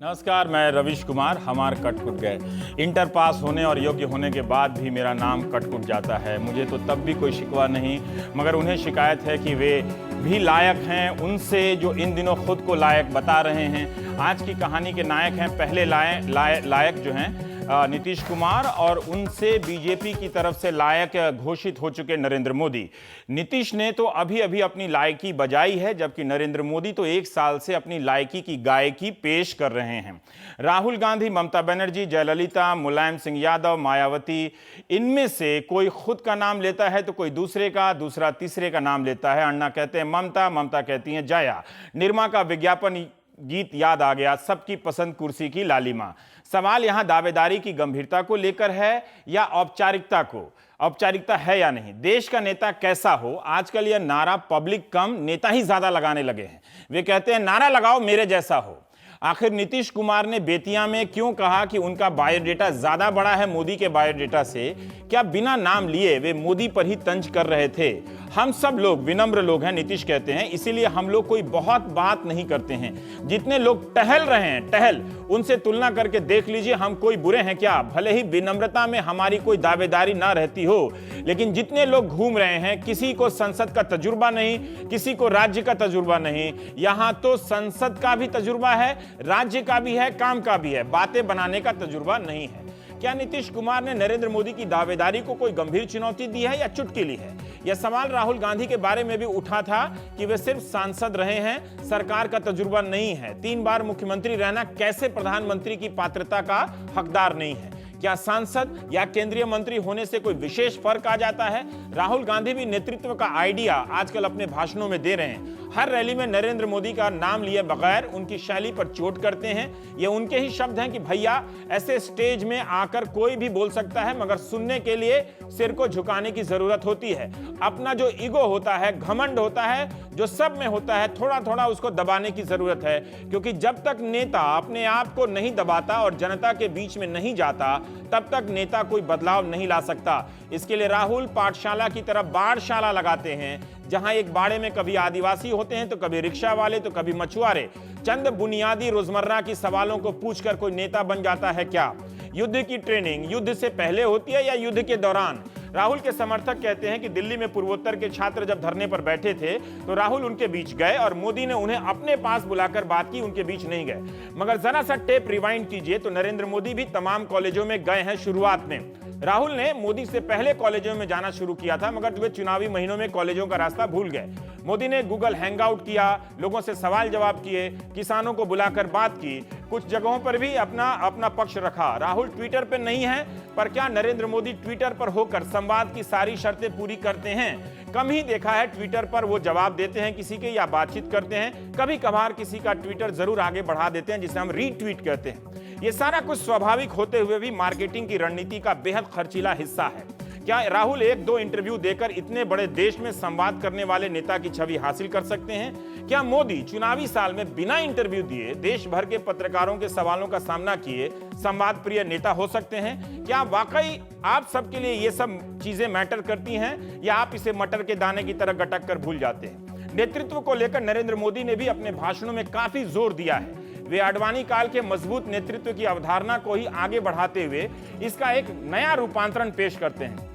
नमस्कार, मैं रविश कुमार। हमार कटकुट गए। इंटर पास होने और योग्य होने के बाद भी मेरा नाम कटकुट जाता है। मुझे तो तब भी कोई शिकवा नहीं, मगर उन्हें शिकायत है कि वे भी लायक हैं उनसे जो इन दिनों खुद को लायक बता रहे हैं। आज की कहानी के नायक हैं पहले लायक जो हैं नीतीश कुमार, और उनसे बीजेपी की तरफ से लायक घोषित हो चुके नरेंद्र मोदी। नीतीश ने तो अभी अभी अपनी लायकी बजाई है, जबकि नरेंद्र मोदी तो 1 साल से अपनी लायकी की गायकी पेश कर रहे हैं। राहुल गांधी, ममता बनर्जी, जयललिता, मुलायम सिंह यादव, मायावती, इनमें से कोई खुद का नाम लेता है तो कोई दूसरे का, दूसरा तीसरे का नाम लेता है। अन्ना कहते हैं ममता, ममता कहती हैं जया। निरमा का विज्ञापन गीत याद आ गया, सबकी पसंद कुर्सी की लालिमा। सवाल यहां दावेदारी की गंभीरता को लेकर है या औपचारिकता को। औपचारिकता है या नहीं, देश का नेता कैसा हो, आजकल यह नारा पब्लिक कम नेता ही ज्यादा लगाने लगे हैं। वे कहते हैं नारा लगाओ मेरे जैसा हो। आखिर नीतीश कुमार ने बेतिया में क्यों कहा कि उनका बायोडेटा ज्यादा बड़ा है मोदी के बायोडेटा से? क्या बिना नाम लिए वे मोदी पर ही तंज कर रहे थे? हम सब लोग विनम्र लोग हैं, नीतीश कहते हैं, इसीलिए हम लोग कोई बहुत बात नहीं करते हैं। जितने लोग टहल रहे हैं उनसे तुलना करके देख लीजिए हम कोई बुरे हैं क्या? भले ही विनम्रता में हमारी कोई दावेदारी ना रहती हो, लेकिन जितने लोग घूम रहे हैं, किसी को संसद का तजुर्बा नहीं, किसी को राज्य का तजुर्बा नहीं। यहां तो संसद का भी तजुर्बा है, राज्य का भी है, काम का भी है, बातें बनाने का तजुर्बा नहीं है। क्या नीतीश कुमार ने नरेंद्र मोदी की दावेदारी को कोई गंभीर चुनौती दी है या चुटकी है? यह सवाल राहुल गांधी के बारे में भी उठा था कि वे सिर्फ सांसद रहे हैं, सरकार का तजुर्बा नहीं है। 3 बार मुख्यमंत्री रहना कैसे प्रधानमंत्री की पात्रता का हकदार नहीं है? क्या सांसद या केंद्रीय मंत्री होने से कोई विशेष फर्क आ जाता है? राहुल गांधी भी नेतृत्व का आइडिया आजकल अपने भाषणों में दे रहे हैं। हर रैली में नरेंद्र मोदी का नाम लिए बगैर उनकी शैली पर चोट करते हैं। ये उनके ही शब्द हैं कि भैया ऐसे स्टेज में आकर कोई भी बोल सकता है, मगर सुनने के लिए सिर को झुकाने की जरूरत होती है। अपना जो ईगो होता है, घमंड होता है, जो सब में होता है, थोड़ा थोड़ा उसको दबाने की जरूरत है। क्योंकि जब तक नेता अपने आप को नहीं दबाता और जनता के बीच में नहीं जाता, तब तक नेता कोई बदलाव नहीं ला सकता। इसके लिए राहुल पाठशाला की तरफ बाढ़शाला लगाते हैं, जहां एक बाड़े में कभी आदिवासी होते हैं तो कभी रिक्शा वाले तो कभी मछुआरे। चंद बुनियादी रोजमर्रा की सवालों को पूछकर कोई नेता बन जाता है क्या? युद्ध की ट्रेनिंग युद्ध से पहले होती है या युद्ध के दौरान? राहुल के समर्थक कहते हैं कि दिल्ली में पूर्वोत्तर के छात्र जब धरने पर बैठे थे तो राहुल उनके बीच गए और मोदी ने उन्हें अपने पास बुलाकर बात की, उनके बीच नहीं गए। मगर जरा सा टेप रिवाइंड कीजिए तो नरेंद्र मोदी भी तमाम कॉलेजों में गए हैं शुरुआत में। राहुल ने मोदी से पहले कॉलेजों में जाना शुरू किया था, मगर वे चुनावी महीनों में कॉलेजों का रास्ता भूल गए। मोदी ने गूगल हैंगआउट किया, लोगों से सवाल जवाब किए, किसानों को बुलाकर बात की, कुछ जगहों पर भी अपना पक्ष रखा। राहुल ट्विटर पर नहीं है, पर क्या नरेंद्र मोदी ट्विटर पर होकर संवाद की सारी शर्तें पूरी करते हैं? कम ही देखा है ट्विटर पर वो जवाब देते हैं किसी के या बातचीत करते हैं। कभी कभार किसी का ट्विटर जरूर आगे बढ़ा देते हैं, जिसे हम रीट्वीट कहते हैं। ये सारा कुछ स्वाभाविक होते हुए भी मार्केटिंग की रणनीति का बेहद खर्चीला हिस्सा है। क्या राहुल 1-2 इंटरव्यू देकर इतने बड़े देश में संवाद करने वाले नेता की छवि हासिल कर सकते हैं? क्या मोदी चुनावी साल में बिना इंटरव्यू दिए देश भर के पत्रकारों के सवालों का सामना किए संवाद प्रिय नेता हो सकते हैं? क्या वाकई आप सबके लिए ये सब चीजें मैटर करती हैं, या आप इसे मटर के दाने की तरह गटक कर भूल जाते हैं? नेतृत्व को लेकर नरेंद्र मोदी ने भी अपने भाषणों में काफी जोर दिया है। वे आडवाणी काल के मजबूत नेतृत्व की अवधारणा को ही आगे बढ़ाते हुए इसका एक नया रूपांतरण पेश करते हैं।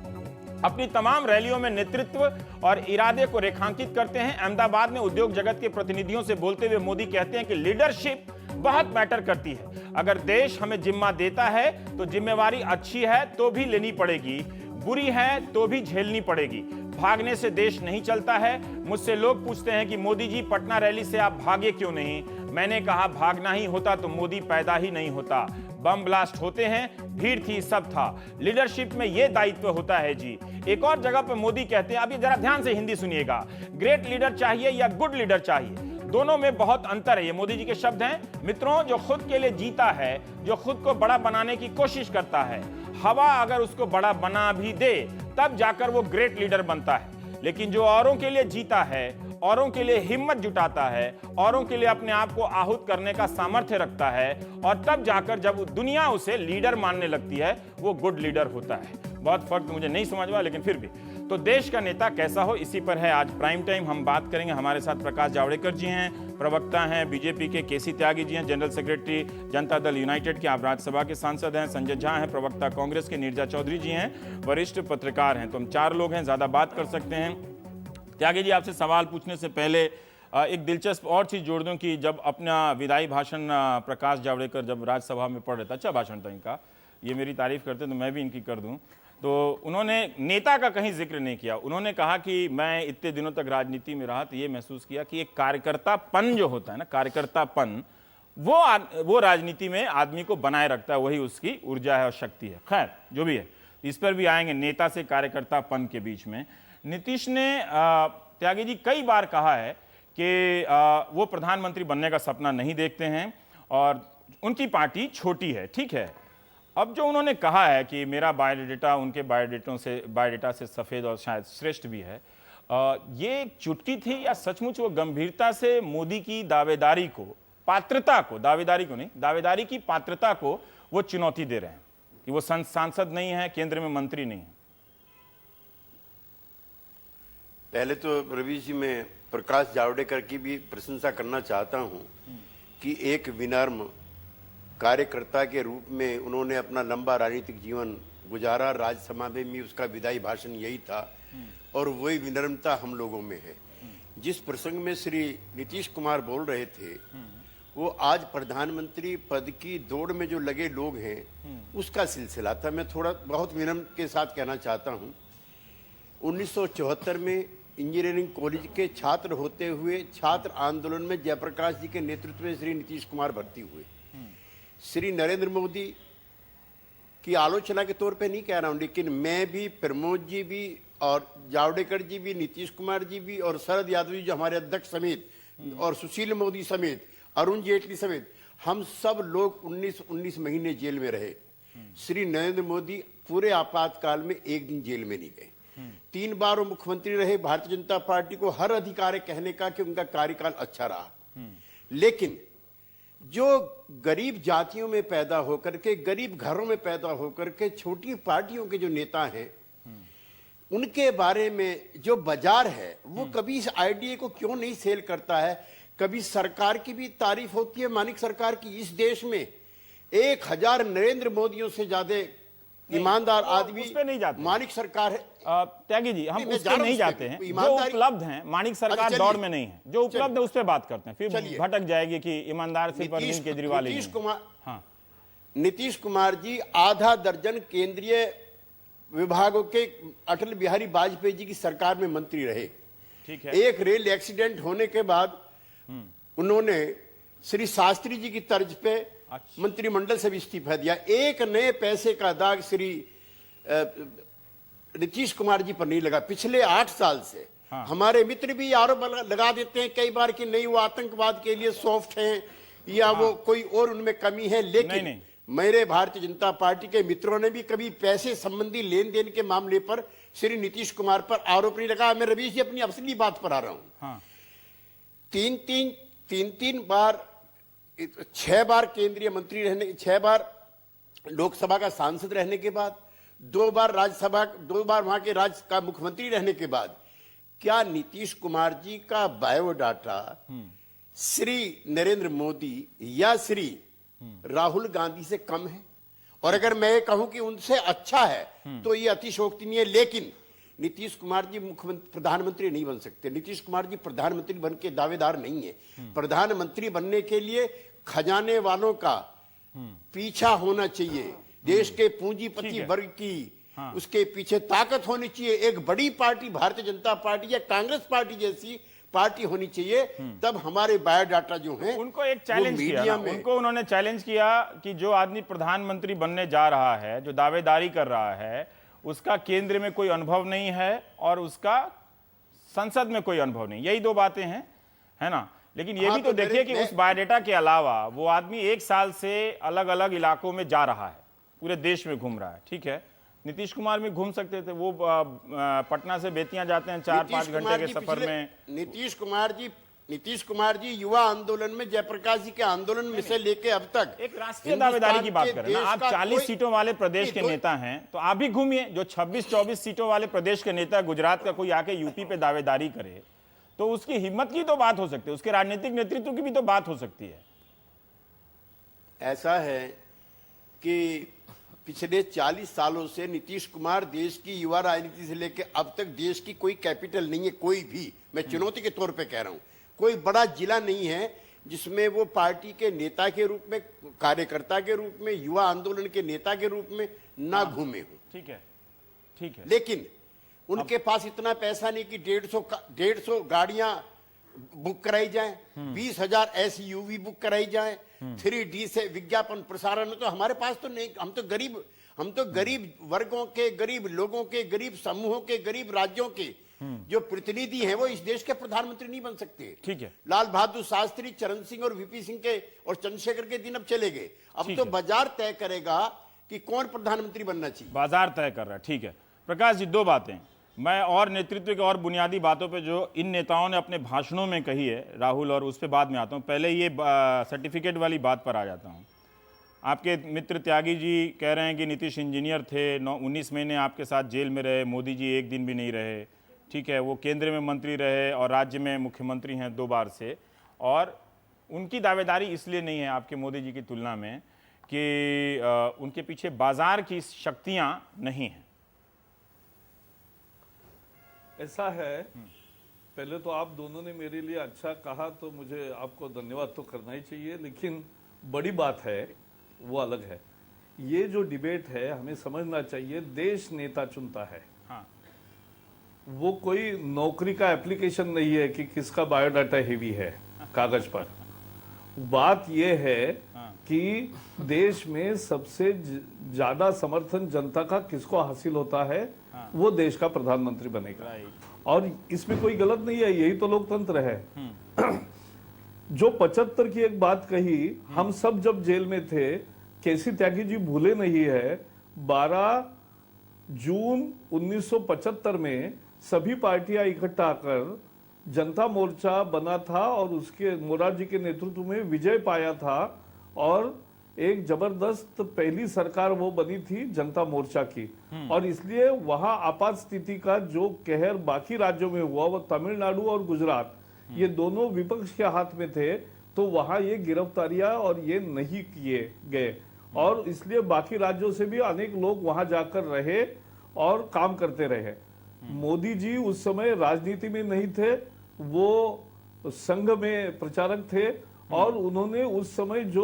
अपनी तमाम रैलियों में नेतृत्व और इरादे को रेखांकित करते हैं। अहमदाबाद में उद्योग जगत के प्रतिनिधियों से बोलते हुए मोदी कहते हैं कि लीडरशिप बहुत मैटर करती है। अगर देश हमें जिम्मा देता है तो जिम्मेवारी अच्छी है तो भी लेनी पड़ेगी, बुरी है तो भी झेलनी पड़ेगी। भागने से देश नहीं चलता है। मुझसे लोग पूछते हैं कि मोदी जी पटना रैली से आप भागे क्यों नहीं? मैंने कहा भागना ही होता तो मोदी पैदा ही नहीं होता। बम ब्लास्ट होते हैं, भीड़ थी, सब था। लीडरशिप में यह दायित्व होता है जी। एक और जगह पर मोदी कहते हैं, अभी जरा ध्यान से हिंदी सुनिएगा, ग्रेट लीडर चाहिए या गुड लीडर चाहिए? दोनों में बहुत अंतर है। ये मोदी जी के शब्द हैं। मित्रों, जो खुद के लिए जीता है, जो खुद को बड़ा बनाने की कोशिश करता है, हवा अगर उसको बड़ा बना भी दे तब जाकर वो ग्रेट लीडर बनता है। लेकिन जो औरों के लिए जीता है, औरों के लिए हिम्मत जुटाता है, औरों के लिए अपने आप को आहूत करने का सामर्थ्य रखता है, और तब जाकर जब दुनिया उसे लीडर मानने लगती है, वो गुड लीडर होता है। बहुत फर्क मुझे नहीं समझ में, लेकिन फिर भी। तो देश का नेता कैसा हो, इसी पर है आज प्राइम टाइम। हम बात करेंगे। हमारे साथ प्रकाश जावड़ेकर जी हैं, प्रवक्ता हैं बीजेपी के, केसी त्यागी जी हैं, general secretary Janata Dal United के, आप राज्यसभा के सांसद हैं, संजय झा हैं, प्रवक्ता कांग्रेस के, नीरजा चौधरी जी हैं, वरिष्ठ पत्रकार हैं। तो हम 4 लोग हैं, ज़्यादा बात कर सकते हैं। त्यागी जी, आपसे सवाल पूछने से पहले एक दिलचस्प और चीज़ जोड़ दूं कि जब अपना विदाई भाषण प्रकाश जावड़ेकर जब राज्यसभा में पढ़ रहे थे, अच्छा भाषण था इनका, ये मेरी तारीफ करते तो मैं भी इनकी कर दूं, तो उन्होंने नेता का कहीं जिक्र नहीं किया। उन्होंने कहा कि मैं इतने दिनों तक राजनीति में रहा तो ये महसूस किया कि एक कार्यकर्तापन जो होता है ना, कार्यकर्तापन, वो राजनीति में आदमी को बनाए रखता है, वही उसकी ऊर्जा है और शक्ति है। खैर जो भी है, इस पर भी आएंगे, नेता से कार्यकर्तापन के बीच में। नीतीश ने त्यागी जी कई बार कहा है कि वो प्रधानमंत्री बनने का सपना नहीं देखते हैं और उनकी पार्टी छोटी है, ठीक है। अब जो उन्होंने कहा है कि मेरा बायोडेटा उनके बायोडेटा से सफ़ेद और शायद श्रेष्ठ भी है, ये एक चुटकी थी या सचमुच वो गंभीरता से मोदी की दावेदारी को, पात्रता को, दावेदारी को नहीं, दावेदारी की पात्रता को वो चुनौती दे रहे हैं कि वो सांसद नहीं है, केंद्र में मंत्री नहीं है? पहले तो रवि जी, मैं प्रकाश जावड़ेकर की भी प्रशंसा करना चाहता हूं कि एक विनम्र कार्यकर्ता के रूप में उन्होंने अपना लंबा राजनीतिक जीवन गुजारा। राज्यसभा में भी उसका विदाई भाषण यही था और वही विनम्रता हम लोगों में है। जिस प्रसंग में श्री नीतीश कुमार बोल रहे थे, वो आज प्रधानमंत्री पद की दौड़ में जो लगे लोग हैं उसका सिलसिला था। मैं थोड़ा बहुत विनम्र के साथ कहना चाहता हूं, 1974 में इंजीनियरिंग कॉलेज के छात्र होते हुए छात्र आंदोलन में जयप्रकाश जी के नेतृत्व में श्री नीतीश कुमार भर्ती हुए। श्री नरेंद्र मोदी की आलोचना के तौर पे नहीं कह रहा हूं, लेकिन मैं भी, प्रमोद जी भी और जावड़ेकर जी भी, नीतीश कुमार जी भी और शरद यादव जी जो हमारे अध्यक्ष समेत और सुशील मोदी समेत, अरुण जेटली समेत, हम सब लोग 19 महीने जेल में रहे। श्री नरेंद्र मोदी पूरे आपातकाल में एक दिन जेल में नहीं गए। 3 बार वो मुख्यमंत्री रहे। भारतीय जनता पार्टी को हर अधिकार है कहने का कि उनका कार्यकाल अच्छा रहा, लेकिन जो गरीब जातियों में पैदा होकर के, गरीब घरों में पैदा होकर के, छोटी पार्टियों के जो नेता हैं, उनके बारे में जो बाजार है वो कभी इस आइडिया को क्यों नहीं सेल करता है। कभी सरकार की भी तारीफ होती है, मानिक सरकार की। इस देश में 1000 नरेंद्र मोदियों से ज्यादा ईमानदार आदमी उस पे नहीं जाते, मानिक सरकार है। त्यागी जी, हम उस पे नहीं जाते हैं। जो उपलब्ध हैं, मानिक सरकार दौड़ में नहीं है, जो उपलब्ध है उस पे बात करते हैं, फिर भटक जाएगी कि ईमानदार सिर्फ अरविंद केजरीवाल ही। नीतीश कुमार जी आधा दर्जन केंद्रीय विभागों के अटल बिहारी वाजपेयी जी की सरकार में मंत्री रहे, ठीक है। एक रेल एक्सीडेंट होने के बाद उन्होंने श्री शास्त्री जी की तर्ज पे मंत्रिमंडल से भी इस्तीफा दिया। एक नए पैसे का दाग श्री नीतीश कुमार जी पर नहीं लगा पिछले 8 साल से। हमारे मित्र भी आरोप लगा देते हैं कई बार कि नहीं वो आतंकवाद के लिए सॉफ्ट हैं या वो कोई और उनमें कमी है, लेकिन मेरे भारतीय जनता पार्टी के मित्रों ने भी कभी पैसे संबंधी लेन देन के मामले पर श्री नीतीश कुमार पर आरोप नहीं लगाया। मैं रवीश जी अपनी असली बात पर आ रहा हूं। 3 बार 6 बार केंद्रीय मंत्री रहने, 6 बार लोकसभा का सांसद रहने के बाद, 2 बार राज्यसभा, 2 बार वहां के राज्य का मुख्यमंत्री रहने के बाद, क्या नीतीश कुमार जी का बायोडाटा श्री नरेंद्र मोदी या श्री राहुल गांधी से कम है? और अगर मैं कहूं कि उनसे अच्छा है तो ये अतिशोक्ति नहीं है। लेकिन नीतीश कुमार जी मुख्यमंत्री, प्रधानमंत्री नहीं बन सकते। नीतीश कुमार जी प्रधानमंत्री बन के दावेदार नहीं है। प्रधानमंत्री बनने के लिए खजाने वालों का पीछा होना चाहिए, देश के पूंजीपति वर्ग की उसके पीछे ताकत होनी चाहिए। एक बड़ी पार्टी भारतीय जनता पार्टी या कांग्रेस पार्टी जैसी पार्टी होनी चाहिए, तब हमारे बायोडाटा जो हैं उनको एक चैलेंज किया, उनको उन्होंने चैलेंज किया कि जो आदमी प्रधानमंत्री बनने जा रहा है, जो दावेदारी कर रहा है, उसका केंद्र में कोई अनुभव नहीं है और उसका संसद में कोई अनुभव नहीं। यही 2 बातें हैं, है ना। लेकिन ये भी तो देखिए कि उस बायोडाटा के अलावा वो आदमी 1 साल से अलग अलग इलाकों में जा रहा है, पूरे देश में घूम रहा है, ठीक है। नीतीश कुमार भी घूम सकते थे, वो पटना से बेतियां जाते हैं 4-5 घंटे के सफर में। नीतीश कुमार जी नीतीश कुमार जी युवा आंदोलन में जयप्रकाश जी के आंदोलन में से लेके अब तक एक राष्ट्रीय दावेदारी की बात हिंदुस्तान करें ना, के आप देश का 40 कोई- सीटों वाले प्रदेश के नहीं, नेता हैं, तो आप भी घूमिए। जो 26-24 सीटों वाले प्रदेश के नेता, गुजरात का कोई आके यूपी पे दावेदारी करे तो उसकी हिम्मत की तो बात हो सकती है, उसके राजनीतिक नेतृत्व की भी तो बात हो सकती है। ऐसा है कि पिछले 40 सालों से नीतीश कुमार देश की युवा राजनीति से लेकर अब तक देश की कोई कैपिटल नहीं है, कोई भी, मैं चुनौती के तौर पे कह रहा हूं, कोई बड़ा जिला नहीं है जिसमें वो पार्टी के नेता के रूप में, कार्यकर्ता के रूप में, युवा आंदोलन के नेता के रूप में ना घूमे हो। ठीक है, ठीक है। लेकिन उनके पास इतना पैसा नहीं कि 150 गाड़ियां बुक कराई जाए, 20,000 SUV बुक कराई जाए, 3D से विज्ञापन प्रसारण। तो हमारे पास तो नहीं, हम तो गरीब वर्गों के, गरीब लोगों के, गरीब समूहों के, गरीब राज्यों के जो प्रतिनिधि हैं वो इस देश के प्रधानमंत्री नहीं बन सकते। ठीक है। लाल बहादुर शास्त्री, चरण सिंह और VP सिंह के और चंद्रशेखर के दिन अब चले गए। अब ठीक तो है। बाजार तय करेगा कि कौन प्रधानमंत्री बनना चाहिए। बाजार तय कर रहा है। ठीक है प्रकाश जी, दो बातें मैं और नेतृत्व की और बुनियादी बातों पे जो इन नेताओं ने अपने भाषणों में कही है राहुल, और उस पर बाद में आता हूँ। पहले ये सर्टिफिकेट वाली बात पर आ जाता हूँ। आपके मित्र त्यागी जी कह रहे हैं कि नीतीश इंजीनियर थे, 19 महीने आपके साथ जेल में रहे, मोदी जी एक दिन भी नहीं रहे। ठीक है, वो केंद्र में मंत्री रहे और राज्य में मुख्यमंत्री हैं 2 बार से, और उनकी दावेदारी इसलिए नहीं है आपके मोदी जी की तुलना में कि उनके पीछे बाजार की शक्तियां नहीं हैं। ऐसा है, पहले तो आप दोनों ने मेरे लिए अच्छा कहा तो मुझे आपको धन्यवाद तो करना ही चाहिए, लेकिन बड़ी बात है वो अलग है। ये जो डिबेट है हमें समझना चाहिए, देश नेता चुनता है। हाँ, वो कोई नौकरी का एप्लीकेशन नहीं है कि किसका बायोडाटा हेवी है कागज पर। बात यह है कि देश में सबसे ज्यादा समर्थन जनता का किसको हासिल होता है, वो देश का प्रधानमंत्री बनेगा। और इसमें कोई गलत नहीं है, यही तो लोकतंत्र है। जो 75 की एक बात कही, हम सब जब जेल में थे, केसी त्यागी जी भूले नहीं है, 12 जून 1975 में सभी पार्टियां इकट्ठा कर जनता मोर्चा बना था और उसके मोरारजी के नेतृत्व में विजय पाया था, और एक जबरदस्त पहली सरकार वो बनी थी जनता मोर्चा की। और इसलिए वहां आपात स्थिति का जो कहर बाकी राज्यों में हुआ, वो तमिलनाडु और गुजरात, ये दोनों विपक्ष के हाथ में थे, तो वहां ये गिरफ्तारियां और ये नहीं किए गए, और इसलिए बाकी राज्यों से भी अनेक लोग वहां जाकर रहे और काम करते रहे। मोदी जी उस समय राजनीति में नहीं थे, वो संघ में प्रचारक थे, और उन्होंने उस समय जो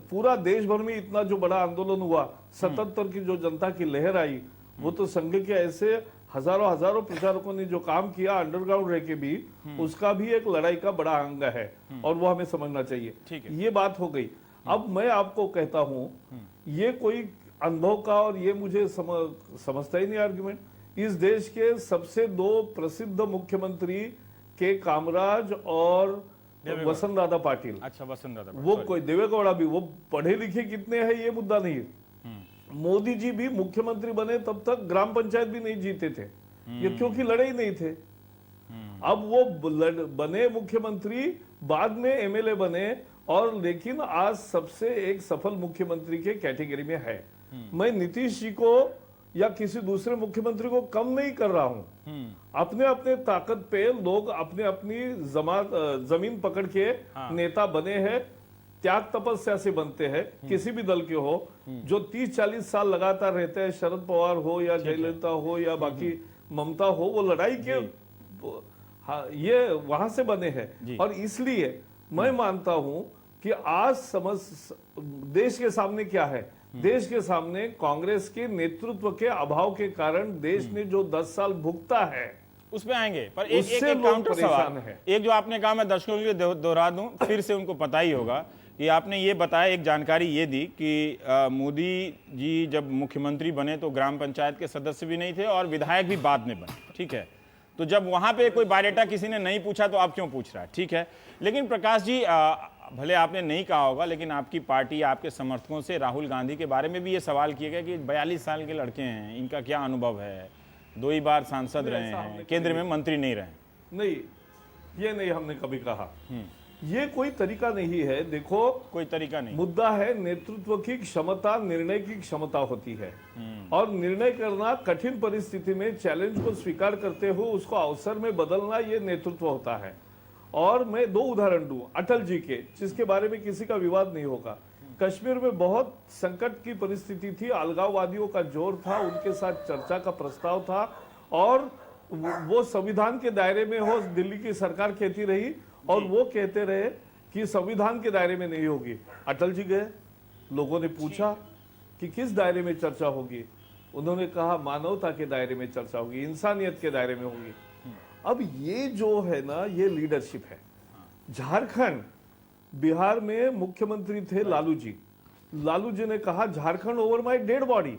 पूरा देश भर में इतना जो बड़ा आंदोलन हुआ, 77 की जो जनता की लहर आई, वो तो संघ के ऐसे हजारों प्रचारकों ने जो काम किया अंडरग्राउंड रह के भी, उसका भी एक लड़ाई का बड़ा अंग है, और वो हमें समझना चाहिए। ये बात हो गई। अब मैं आपको कहता हूं, ये कोई अनुभव का और ये मुझे समझता ही नहीं आर्गुमेंट। इस देश के सबसे 2 प्रसिद्ध मुख्यमंत्री के कामराज और वसंतदादा पाटिल, अच्छा वसंतदादा, वो कोई देवेगौड़ा भी, वो पढ़े लिखे कितने हैं ये मुद्दा नहीं है। मोदी जी भी मुख्यमंत्री बने तब तक ग्राम पंचायत भी नहीं जीते थे, ये क्योंकि लड़े ही नहीं थे। अब वो बने मुख्यमंत्री, बाद में MLA बने, और लेकिन आज सबसे एक सफल मुख्यमंत्री के कैटेगरी में है। मैं नीतीश जी को या किसी दूसरे मुख्यमंत्री को कम नहीं कर रहा हूं। अपने अपने ताकत पे लोग अपने अपनी जमीन पकड़ के नेता बने हैं, त्याग तपस्या से बनते हैं, किसी भी दल के हो। जो 30-40 साल लगातार रहते हैं, शरद पवार हो या जयललिता हो या बाकी ममता हो, वो लड़ाई के ये वहां से बने हैं। और इसलिए मैं मानता हूं कि आज देश के सामने क्या है, देश के सामने कांग्रेस के नेतृत्व के अभाव के कारण देश ने जो 10 साल भुगता है, उस पे आएंगे। पर एक लोग काउंटर परेशान सवाल है। एक जो आपने कहा, मैं दर्शकों के लिए दोहरा दूं, फिर से उनको पता ही होगा कि आपने ये बताया, एक जानकारी ये दी कि मोदी जी जब मुख्यमंत्री बने तो ग्राम पंचायत के सदस्य भी नहीं थे और विधायक भी बाद में बने। ठीक है, तो जब वहां पे कोई बायोडाटा किसी ने नहीं पूछा तो आप क्यों पूछ रहा है? ठीक है, लेकिन प्रकाश जी, भले आपने नहीं कहा होगा, लेकिन आपकी पार्टी, आपके समर्थकों से राहुल गांधी के बारे में भी ये सवाल किया गया कि 42 साल के लड़के हैं, इनका क्या अनुभव है, 2 ही बार सांसद रहे हैं, केंद्र में मंत्री नहीं रहे। नहीं, ये नहीं हमने कभी कहा। ये कोई तरीका नहीं है। देखो, कोई तरीका नहीं। मुद्दा है नेतृत्व की क्षमता, निर्णय की क्षमता होती है, और निर्णय करना कठिन परिस्थिति में चैलेंज को स्वीकार करते हुए उसको अवसर में बदलना, ये नेतृत्व होता है। और मैं 2 उदाहरण दूं अटल जी के, जिसके बारे में किसी का विवाद नहीं होगा। कश्मीर में बहुत संकट की परिस्थिति थी, अलगाववादियों का जोर था, उनके साथ चर्चा का प्रस्ताव था, और वो संविधान के दायरे में हो, दिल्ली की सरकार कहती रही, और वो कहते रहे कि संविधान के दायरे में नहीं होगी। अटल जी गए, लोगों ने पूछा कि किस दायरे में चर्चा होगी, उन्होंने कहा मानवता के दायरे में चर्चा होगी, इंसानियत के दायरे में होगी। अब ये जो है ना, ये लीडरशिप है। झारखंड, बिहार में मुख्यमंत्री थे लालू जी। लालू जी ने कहा Jharkhand over my dead body,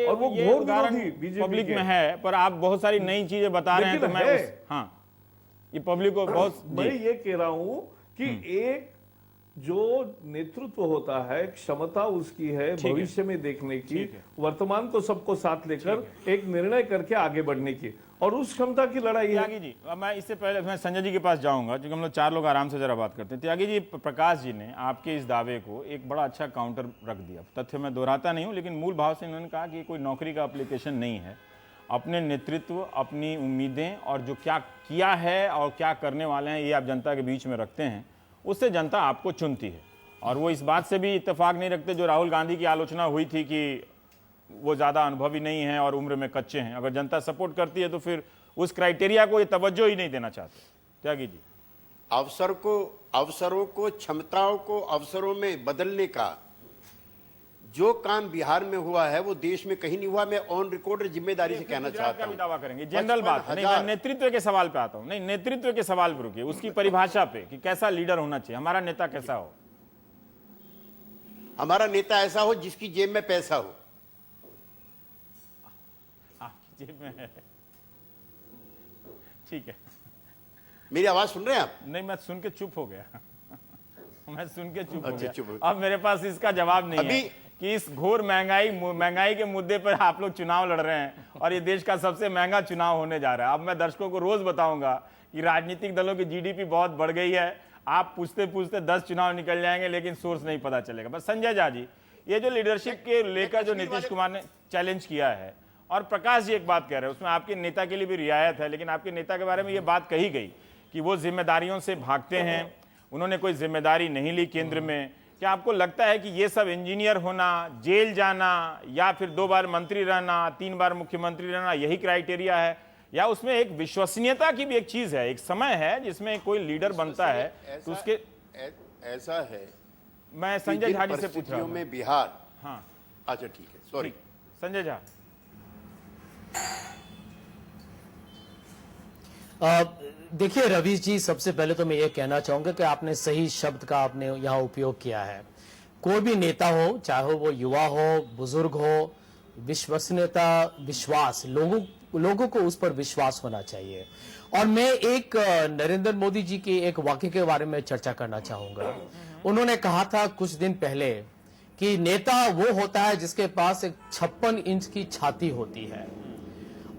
और वो घोर विरोधी बीजेपी पब्लिक में है, पर आप बहुत सारी नई चीजें बता रहे हैं, तो मैं हाँ, ये पब्लिक को बहुत, मैं ये कह रहा हूं कि एक जो नेतृत्व होता है, क्षमता उसकी है भविष्य में देखने की, वर्तमान को सबको साथ लेकर एक निर्णय करके आगे बढ़ने की, और उस क्षमता की लड़ाई है। त्यागी जी, अब मैं इससे पहले मैं संजय जी के पास जाऊंगा, क्योंकि हम लोग 4 लोग आराम से जरा बात करते हैं। त्यागी जी, प्रकाश जी ने आपके इस दावे को एक बड़ा अच्छा काउंटर रख दिया। तथ्य मैं दोहराता नहीं हूं, लेकिन मूल भाव से इन्होंने कहा कि कोई नौकरी का एप्लीकेशन नहीं है। अपने नेतृत्व, अपनी उम्मीदें और जो क्या किया है और क्या करने वाले हैं, ये आप जनता के बीच में रखते हैं, उससे जनता आपको चुनती है। और वो इस बात से भी इत्तेफाक नहीं रखते जो राहुल गांधी की आलोचना हुई थी कि वो ज़्यादा अनुभवी नहीं है और उम्र में कच्चे हैं। अगर जनता सपोर्ट करती है तो फिर उस क्राइटेरिया को ये तवज्जो ही नहीं देना चाहते। त्यागी जी, अवसरों को, क्षमताओं को अवसरों में बदलने का जो काम बिहार में हुआ है वो देश में कहीं नहीं हुआ। मैं ऑन रिकॉर्ड जिम्मेदारी से कहना चाहता हूं। दावा करेंगे जनरल बात नहीं, मैं नेतृत्व के सवाल पे आता हूं। नहीं, नेतृत्व के सवाल पर रुकिए, उसकी परिभाषा पे कि कैसा लीडर होना चाहिए, हमारा नेता कैसा हो। हमारा नेता ऐसा हो जिसकी जेब में पैसा हो। आपकी जेब में है, ठीक है। मेरी आवाज सुन रहे हैं आप? नहीं, मैं सुन के चुप हो गया। मैं सुन के चुप हो अच्छा, गया। अब मेरे पास इसका जवाब नहीं है कि इस घोर महंगाई के मुद्दे पर आप लोग चुनाव लड़ रहे हैं, और ये देश का सबसे महंगा चुनाव होने जा रहा है। अब मैं दर्शकों को रोज बताऊंगा कि राजनीतिक दलों की जीडीपी बहुत बढ़ गई है। आप पूछते पूछते 10 चुनाव निकल जाएंगे, लेकिन सोर्स नहीं पता चलेगा। बस संजय झा जी, ये जो लीडरशिप के लेकर जो नीतीश कुमार ने चैलेंज किया है, और प्रकाश जी एक बात कह रहे हैं, उसमें आपके नेता के लिए भी रियायत है, लेकिन आपके नेता के बारे में ये बात कही गई कि वो जिम्मेदारियों से भागते हैं, उन्होंने कोई जिम्मेदारी नहीं ली केंद्र में। क्या आपको लगता है कि ये सब इंजीनियर होना, जेल जाना, या फिर 2 बार मंत्री रहना, 3 बार मुख्यमंत्री रहना, यही क्राइटेरिया है, या उसमें एक विश्वसनीयता की भी एक चीज है? एक समय है जिसमें कोई लीडर बनता है तो उसके ऐसा है। मैं संजय झा जी से पूछ रहा हूं में बिहार, हाँ, अच्छा ठीक है, सॉरी संजय झा। देखिए रवीश जी, सबसे पहले तो मैं ये कहना चाहूंगा कि आपने सही शब्द का आपने यहाँ उपयोग किया है। कोई भी नेता हो, चाहे वो युवा हो, बुजुर्ग हो, विश्वसनीयता, विश्वास, लोगों को उस पर विश्वास होना चाहिए। और मैं एक नरेंद्र मोदी जी के एक वाक्य के बारे में चर्चा करना चाहूंगा। उन्होंने कहा था कुछ दिन पहले कि नेता वो होता है जिसके पास एक 56 इंच की छाती होती है।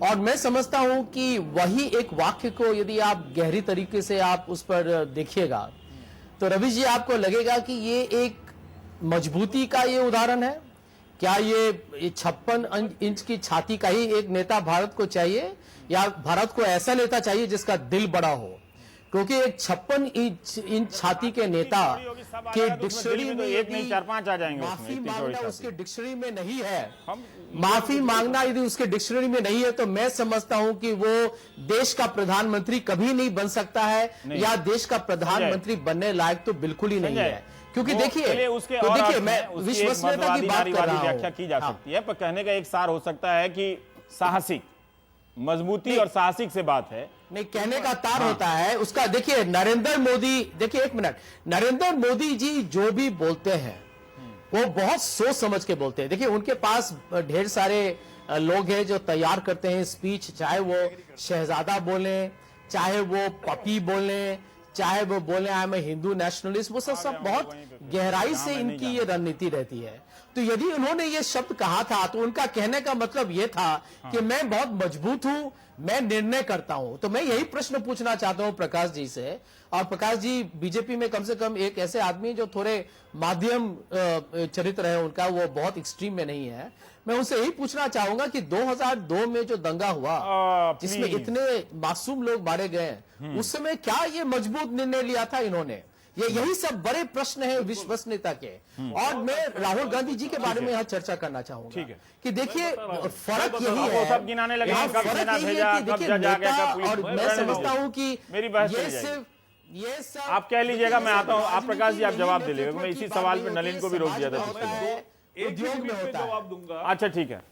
और मैं समझता हूं कि वही एक वाक्य को यदि आप गहरी तरीके से आप उस पर देखिएगा तो रवि जी आपको लगेगा कि ये एक मजबूती का ये उदाहरण है। क्या ये 56 इंच की छाती का ही एक नेता भारत को चाहिए, या भारत को ऐसा नेता चाहिए जिसका दिल बड़ा हो? क्योंकि एक 56 इंच छाती के नेता के डिक्शनरी में एक नहीं 4-5 आ जाएंगे। माफी मांगना उसके डिक्शनरी में नहीं है, माफी मांगना यदि उसके डिक्शनरी में नहीं है तो मैं समझता हूं कि वो देश का प्रधानमंत्री कभी नहीं बन सकता है, या देश का प्रधानमंत्री बनने लायक तो बिल्कुल ही नहीं है। क्योंकि देखिए मैं विश्वसनीयता की बात कर रहा हूं। व्याख्या की जा सकती है, पर कहने का एक सार हो सकता है कि साहसिक, मजबूती और साहसिक से बात है। नहीं, कहने का तार होता है उसका। देखिए नरेंद्र मोदी, देखिए एक मिनट, नरेंद्र मोदी जी जो भी बोलते हैं वो बहुत सोच समझ के बोलते हैं। देखिए उनके पास ढेर सारे लोग हैं जो तैयार करते हैं स्पीच, चाहे वो शहजादा बोले, चाहे वो पपी बोले, चाहे वो बोले I am a Hindu nationalist, वो सब बहुत गहराई से इनकी ये रणनीति रहती है। तो यदि उन्होंने ये शब्द कहा था तो उनका कहने का मतलब ये था कि मैं बहुत मजबूत हूं, मैं निर्णय करता हूं। तो मैं यही प्रश्न पूछना चाहता हूं प्रकाश जी से, और प्रकाश जी बीजेपी में कम से कम एक ऐसे आदमी जो थोड़े माध्यम चरित्र है उनका, वो बहुत एक्सट्रीम में नहीं है। मैं उनसे यही पूछना चाहूंगा कि 2002 में जो दंगा हुआ जिसमें इतने मासूम लोग मारे गए, उस समय क्या ये मजबूत निर्णय लिया था इन्होंने? ये यही सब बड़े प्रश्न है विश्वसनीयता के। और मैं राहुल गांधी जी के बारे में यहाँ चर्चा करना चाहूंगा। ठीक है कि देखिए फर्क यही वो है, सब गिनाने लगे यहाँ कब फर्क सेना यही है भेजा, कि कब देखिए जज आ गया, नेता, कब पुलिस। और मैं समझता हूँ कि मेरी बहस ये चली जाएगी। सिर्फ ये सब आप कह लीजिएगा, मैं आता हूँ। आप प्रकाश जी आप राजनीति जवाब में दे लीजिएगा, मैं नेतृत्व इसी की सवाल बात पे नहीं नलिन होती को भी रोक है, दिया था समाज में पिछले। होता है, एक उद्योग मिनट में में होता है। जवाब दूंगा। अच्छा ठीक है,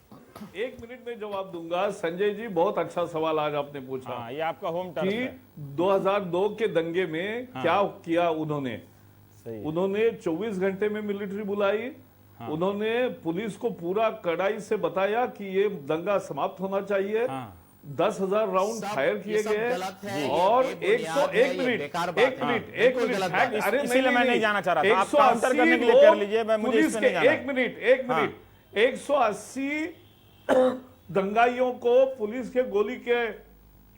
1 मिनट में जवाब दूंगा। संजय जी, बहुत अच्छा सवाल आज आपने पूछा हाँ ये आपका होम टर्फ कि है। 2002 के दंगे में क्या किया उन्होंने। सही है। उन्होंने 24 घंटे में मिलिट्री बुलाई। उन्होंने पुलिस को पूरा कड़ाई से बताया कि ये दंगा समाप्त होना चाहिए। 10,000 राउंड सब- फायर किए ये सब गए गलत है, और ये बेबुनियाद है, 101 ये मिनट बेकार बात 1 है। मिनट हाँ, 1 बिल्कुल मिनट गलत बात है। अरे इसीलिए मैं नहीं जाना चाह रहा था। आप 180 काउंटर करने के लिए कर लीजिए, मैं मुझे पुलिस इसमें के नहीं जाना। 1 मिनट 180 दंगाइयों को पुलिस के गोली के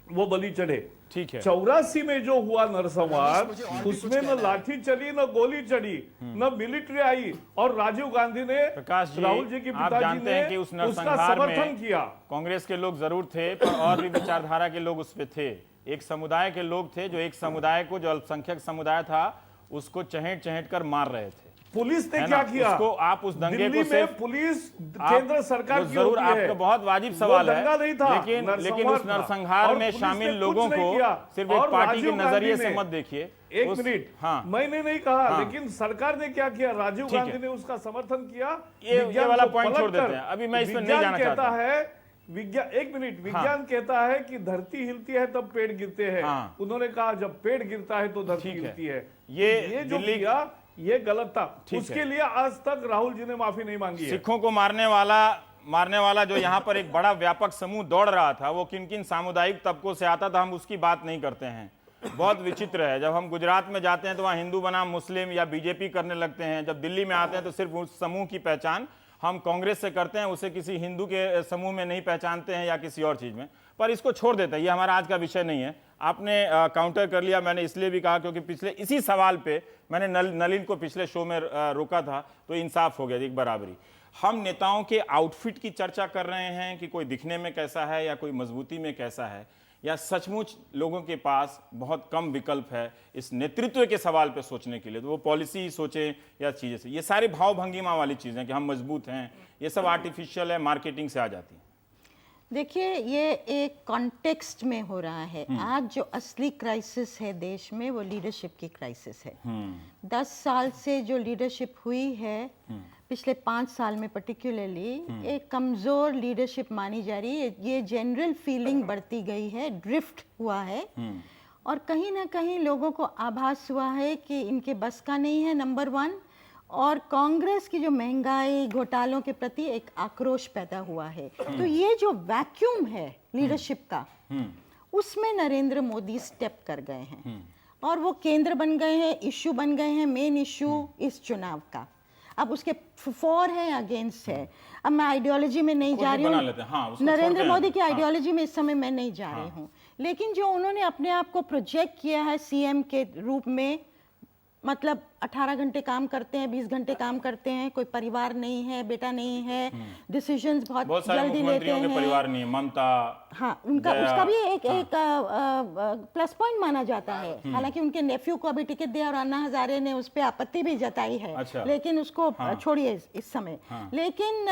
वो बलि चढ़े। ठीक है। 84 में जो हुआ नरसंहार, मुझे और भी उसमें कुछ न कहना है। लाठी चली न गोली चढ़ी न मिलिट्री आई, और राजीव गांधी ने, प्रकाश जी, राहुल जी के आप पिताजी जानते ने हैं कि उस उसका नरसंहार समर्थन में किया। कांग्रेस के लोग जरूर थे, पर और भी विचारधारा के लोग उस पे थे। एक समुदाय के लोग थे जो एक समुदाय को, जो अल्पसंख्यक समुदाय था, उसको चहेट चहेट कर मार रहे थे। पुलिस ने है क्या ना? किया? उसको आप उस दंगे दिल्ली को में सिर्फ पुलिस आप- केंद्र सरकार वो की जरूर होती है। आपका बहुत वाजिब वो सवाल है, दंगा नहीं था, लेकिन नरसंहार उस था। नरसंहार और में पुलिस शामिल ने कुछ लोगों नहीं को किया। सिर्फ एक और पार्टी के राजीव नजरिए गांधी से ने- मत देखिए। एक उस- मिनट, हाँ मैंने नहीं कहा, हाँ। लेकिन सरकार ने क्या किया? राजीव ठीक है। गांधी ने उसका समर्थन किया। ये विज्ञान वाला को पॉइंट छोड़ पलटकर- देते हैं। अभी मैं इस पर नहीं विज्ञान जाना कहता चाहता। है, विज्ञान, एक मिनट, विज्ञान कहता है कि धरती हिलती है तब पेड़ गिरते हैं। हाँ। उन्होंने कहा जब पेड़ गिरता है तो धरती ठीक है। हिलती है। ये जो दिल्ली- किया ये गलत था। ठीक उसके है। लिए आज तक राहुल जी ने माफी नहीं मांगी है। सिखों को मारने वाला जो यहाँ पर एक बड़ा व्यापक समूह दौड़ रहा था, वो किन किन सामुदायिक तबकों से आता था, हम उसकी बात नहीं करते हैं। बहुत विचित्र है, जब हम गुजरात में जाते हैं तो वहाँ हिंदू बनाम मुस्लिम या बीजेपी करने लगते हैं। जब दिल्ली में आते हैं तो सिर्फ उस समूह की पहचान हम कांग्रेस से करते हैं, उसे किसी हिंदू के समूह में नहीं पहचानते हैं या किसी और चीज़ में। पर इसको छोड़ देते हैं, ये हमारा आज का विषय नहीं है। आपने काउंटर कर लिया, मैंने इसलिए भी कहा क्योंकि पिछले इसी सवाल पे मैंने नलिन को पिछले शो में रोका था, तो इंसाफ हो गया, एक बराबरी। हम नेताओं के आउटफिट की चर्चा कर रहे हैं कि कोई दिखने में कैसा है या कोई मजबूती में कैसा है, या सचमुच लोगों के पास बहुत कम विकल्प है इस नेतृत्व के सवाल पे सोचने के लिए। तो वो पॉलिसी ही सोचें या चीज़ें से, ये सारी भाव भंगिमा वाली चीज़ें कि हम मजबूत हैं, ये सब आर्टिफिशियल है, मार्केटिंग से आ जाती है। देखिए, ये एक कॉन्टेक्स्ट में हो रहा है। आज जो असली क्राइसिस है देश में, वो लीडरशिप की क्राइसिस है। 10 साल से जो लीडरशिप हुई है, पिछले 5 साल में पर्टिकुलरली एक कमज़ोर लीडरशिप मानी जा रही है। ये जनरल फीलिंग बढ़ती गई है, ड्रिफ्ट हुआ है, और कहीं ना कहीं लोगों को आभास हुआ है कि इनके बस का नहीं है, नंबर 1। और कांग्रेस की जो महंगाई घोटालों के प्रति एक आक्रोश पैदा हुआ है। तो ये जो वैक्यूम है लीडरशिप का, उसमें नरेंद्र मोदी स्टेप कर गए हैं और वो केंद्र बन गए हैं, इश्यू बन गए हैं, मेन इश्यू इस चुनाव का। अब उसके फॉर है, अगेंस्ट है। अब मैं आइडियोलॉजी में नहीं जा रही बना लेते हैं, हाँ, हूँ, उसको नरेंद्र छोड़ते हैं। मोदी की हाँ। आइडियोलॉजी में इस समय मैं नहीं जा रही हूँ, लेकिन जो उन्होंने अपने आप को प्रोजेक्ट किया है सीएम के रूप में, मतलब 18 घंटे काम करते हैं, 20 घंटे काम करते हैं, कोई परिवार नहीं है, बेटा नहीं है, डिसीजंस बहुत सारे जल्दी लेते मुख्यमंत्रियों के हैं। परिवार नहीं है, ममता, हाँ, उनका जया, उसका भी एक प्लस पॉइंट माना जाता है। हालांकि उनके नेफ्यू को अभी टिकट दिया और अन्ना हजारे ने उस पर आपत्ति भी जताई है। अच्छा। लेकिन उसको छोड़िए इस समय। लेकिन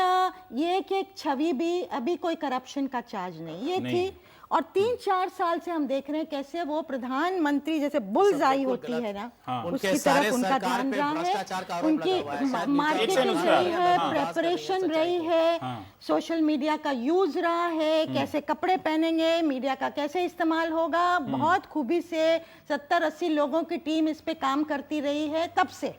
ये कि एक छवि भी, अभी कोई करप्शन का चार्ज नहीं, ये थी। और 3-4 साल से हम देख रहे हैं कैसे वो प्रधानमंत्री जैसे बुल्स आई होती है ना, उनके उसकी सारे तरफ उनका सरकार ध्यान पे रहा भ्रष्टाचार का है। आरोप उनकी लगा हुआ है। शायद मार्केटिंग नीचे रही है, हाँ, प्रेपरेशन रही है, सोशल मीडिया का यूज रहा है, कैसे कपड़े पहनेंगे, मीडिया का कैसे इस्तेमाल होगा, बहुत खूबी से 70-80 लोगों की टीम इस पे काम करती रही है तब से।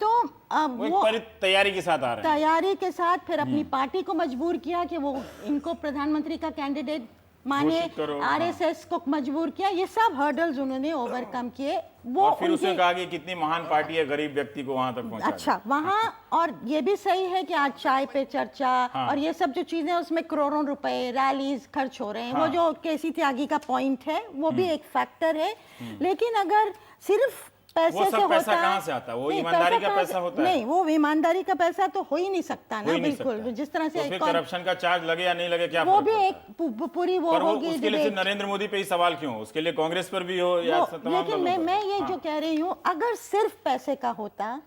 तो अब वो तैयारी के साथ आ रहे हैं। तैयारी के साथ फिर अपनी पार्टी को मजबूर किया कि वो इनको प्रधानमंत्री का कैंडिडेट माने घोषित करो, आरएसएस को मजबूर किया, ये सब हर्डल्स उन्होंने ओवरकम किए। वो और फिर उसने उनके- कहा कि कितनी महान पार्टी है, गरीब व्यक्ति को वहां तक पहुंचा दी। अच्छा, वहाँ और ये भी सही है कि आज चाय पे चर्चा और ये सब जो चीजें उसमें करोड़ों रुपए रैलीज खर्च हो रहे हैं, वो जो केसी त्यागी का पॉइंट है वो भी एक फैक्टर है। लेकिन अगर सिर्फ पैसे वो सब से पैसा होता, कहाँ से आता है? वो नहीं, ईमानदारी का कहाँ पैसा से- होता है? नहीं, वो ईमानदारी का पैसा तो हो ही नहीं सकता हो ना, ही नहीं बिल्कुल सकता। जिस तरह से तो फिर एक और- करप्शन का चार्ज लगे या नहीं लगे, क्या वो फर्क भी पड़ता एक है? पूरी वो पर वो होगी उसके लिए सिर्फ debate। नरेंद्र मोदी पे ही सवाल क्यों? उसके लिए कांग्रेस पर भी हो या तमाम लेकिन दलों पर? मैं ये जो कह रही हूँ, अगर सिर्फ पैसे का होता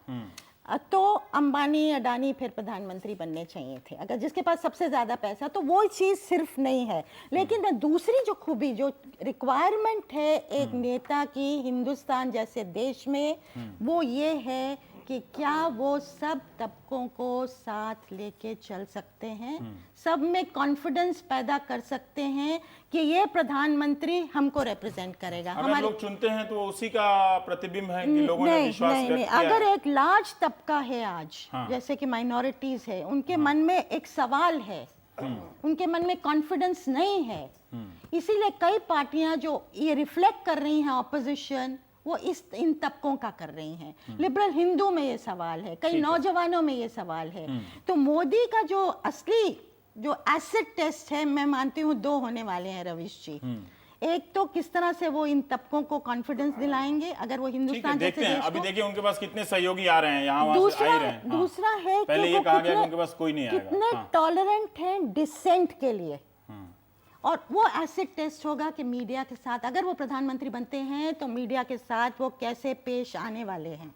तो अंबानी अडानी फिर प्रधानमंत्री बनने चाहिए थे, अगर जिसके पास सबसे ज्यादा पैसा, तो वो चीज सिर्फ नहीं है। लेकिन दूसरी जो खूबी, जो रिक्वायरमेंट है एक नेता की हिंदुस्तान जैसे देश में, वो ये है कि क्या वो सब तबकों को साथ लेके चल सकते हैं, सब में कॉन्फिडेंस पैदा कर सकते हैं कि ये प्रधानमंत्री हमको रिप्रेजेंट करेगा। अगर लोग चुनते हैं तो उसी का प्रतिबिंब है कि लोगों ने विश्वास व्यक्त किया है। अगर एक लार्ज तबका है आज, जैसे कि माइनॉरिटीज है, उनके मन में एक सवाल है, उनके मन में कॉन्फिडेंस नहीं है, इसीलिए कई पार्टियां जो ये रिफ्लेक्ट कर रही हैं ऑपोजिशन, वो इन तबकों का कर रही हैं। लिबरल हिंदू में ये सवाल है, कई नौजवानों में ये सवाल है। तो मोदी का जो असली जो एसिड टेस्ट है, मैं मानती हूँ दो होने वाले हैं रवीश जी। एक तो किस तरह से वो इन तबकों को कॉन्फिडेंस दिलाएंगे, अगर वो ठीक है, हिंदुस्तान जैसे देखते हैं। देश अभी को- देखिए उनके पास कितने सहयोगी आ रहे हैं, यहाँ वहाँ से आ ही रहे हैं। हाँ। दूसरा है कि पहले ये वो कहा गया कि कितने- उनके पास कोई नहीं आएगा। कितने हाँ। टॉलरेंट हैं डिसेंट के लिए। और वो एसिड टेस्ट होगा कि मीडिया के साथ, अगर वो प्रधानमंत्री बनते हैं तो मीडिया के साथ वो कैसे पेश आने वाले हैं।